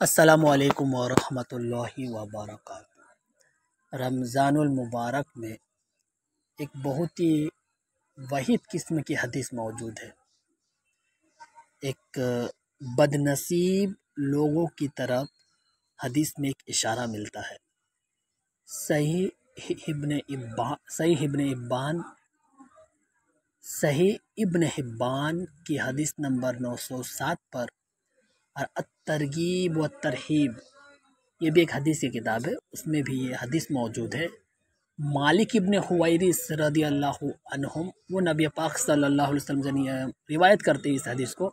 السلام علیکم ورحمۃ اللہ وبرکاتہ۔ رمضان المبارک میں ایک بہت ہی وحید قسم کی حدیث موجود ہے۔ ایک بد نصیب لوگوں کی طرف حدیث میں ایک اشارہ ملتا ہے۔ صحیح ابن حبان کی حدیث نمبر 907 پر، اور الترغیب و ترہیب، یہ بھی ایک حدیث کی کتاب ہے، اس میں بھی یہ حدیث موجود ہے۔ مالک ابن حویرث رضی اللہ عنہم، وہ نبی پاک صلی اللہ علیہ وسلم سے روایت کرتے ہیں اس حدیث کو،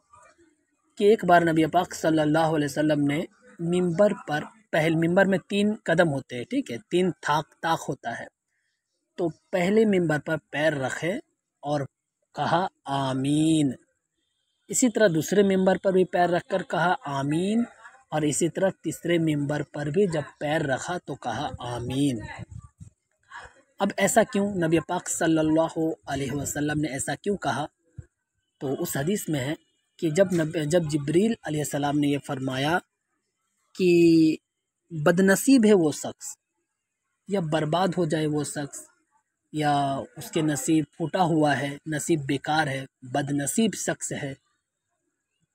کہ ایک بار نبی پاک صلی اللہ علیہ وسلم نے ممبر پر، ممبر میں 3 قدم ہوتے ہیں، ٹھیک ہے، 3 طاق ہوتا ہے، تو پہلے ممبر پر پیر رکھے اور کہا آمین۔ اسی طرح دوسرے ممبر پر بھی پیر رکھ کر کہا آمین، اور اسی طرح تیسرے ممبر پر بھی جب پیر رکھا تو کہا آمین۔ اب ایسا کیوں؟ نبی پاک صلی اللہ علیہ وسلم نے ایسا کیوں کہا؟ تو اس حدیث میں ہے کہ جب جبریل علیہ السلام نے یہ فرمایا کہ بد نصیب ہے وہ شخص، یا برباد ہو جائے وہ شخص، یا اس کے نصیب پھوٹا ہوا ہے، نصیب بیکار ہے، بد نصیب شخص ہے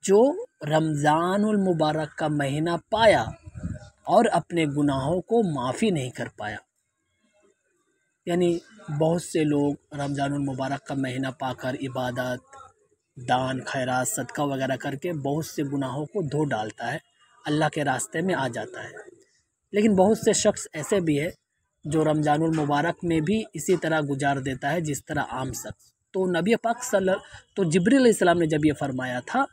جو رمضان المبارک کا مہینہ پایا اور اپنے گناہوں کو معافی نہیں کر پایا۔ یعنی بہت سے لوگ رمضان المبارک کا مہینہ پا کر عبادت، دان، خیرات، صدقہ وغیرہ کر کے بہت سے گناہوں کو دھو ڈالتا ہے، اللہ کے راستے میں آ جاتا ہے۔ لیکن بہت سے شخص ایسے بھی ہے جو رمضان المبارک میں بھی اسی طرح گزار دیتا ہے جس طرح عام شخص۔ تو نبی پاک تو جبریل علیہ السلام نے جب یہ فرمایا تھا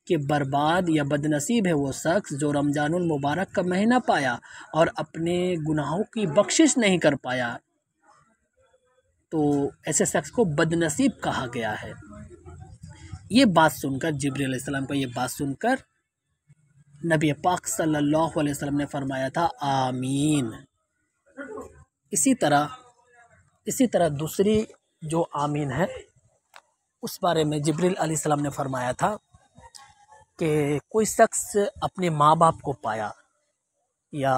کہ برباد یا بد نصیب ہے وہ شخص جو رمضان المبارک کا مہینہ پایا اور اپنے گناہوں کی بخشش نہیں کر پایا، تو ایسے شخص کو بد نصیب کہا گیا ہے۔ یہ بات سن کر، جبریل علیہ السلام کو یہ بات سن کر، نبی پاک صلی اللہ علیہ وسلم نے فرمایا تھا آمین۔ اسی طرح دوسری جو آمین ہے، اس بارے میں جبریل علیہ السلام نے فرمایا تھا کہ کوئی شخص اپنے ماں باپ کو پایا یا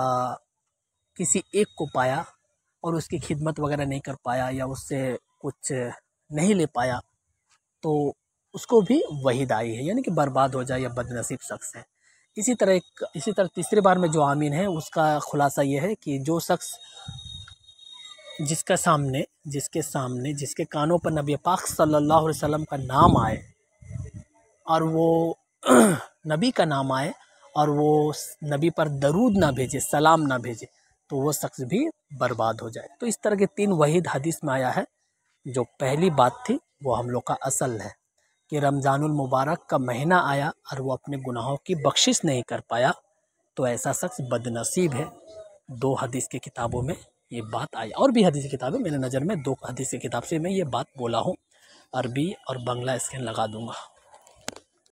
کسی ایک کو پایا اور اس کی خدمت وغیرہ نہیں کر پایا یا اس سے کچھ نہیں لے پایا، تو اس کو بھی وعید آئی ہے، یعنی کہ برباد ہو جائے یا بد نصیب شخص ہے۔ اسی طرح تیسرے بار میں جو آمین ہے اس کا خلاصہ یہ ہے کہ جو شخص جس کے کانوں پر نبی پاک صلی اللہ علیہ وسلم کا نام آئے اور وہ نبی کا نام آئے اور وہ نبی پر درود نہ بھیجے، سلام نہ بھیجے، تو وہ شخص بھی برباد ہو جائے۔ تو اس طرح کے 3 وحید حدیث میں آیا ہے۔ جو پہلی بات تھی وہ ہم لوگ کا اصل ہے کہ رمضان المبارک کا مہینہ آیا اور وہ اپنے گناہوں کی بخشش نہیں کر پایا، تو ایسا شخص بد نصیب ہے۔ 2 حدیث کی کتابوں میں یہ بات آئی، اور بھی حدیث کی کتابیں، میرے نظر میں 2 حدیث کی کتاب سے میں یہ بات بولا ہوں۔ عربی اور بنگلہ اسکین لگا دوں گا۔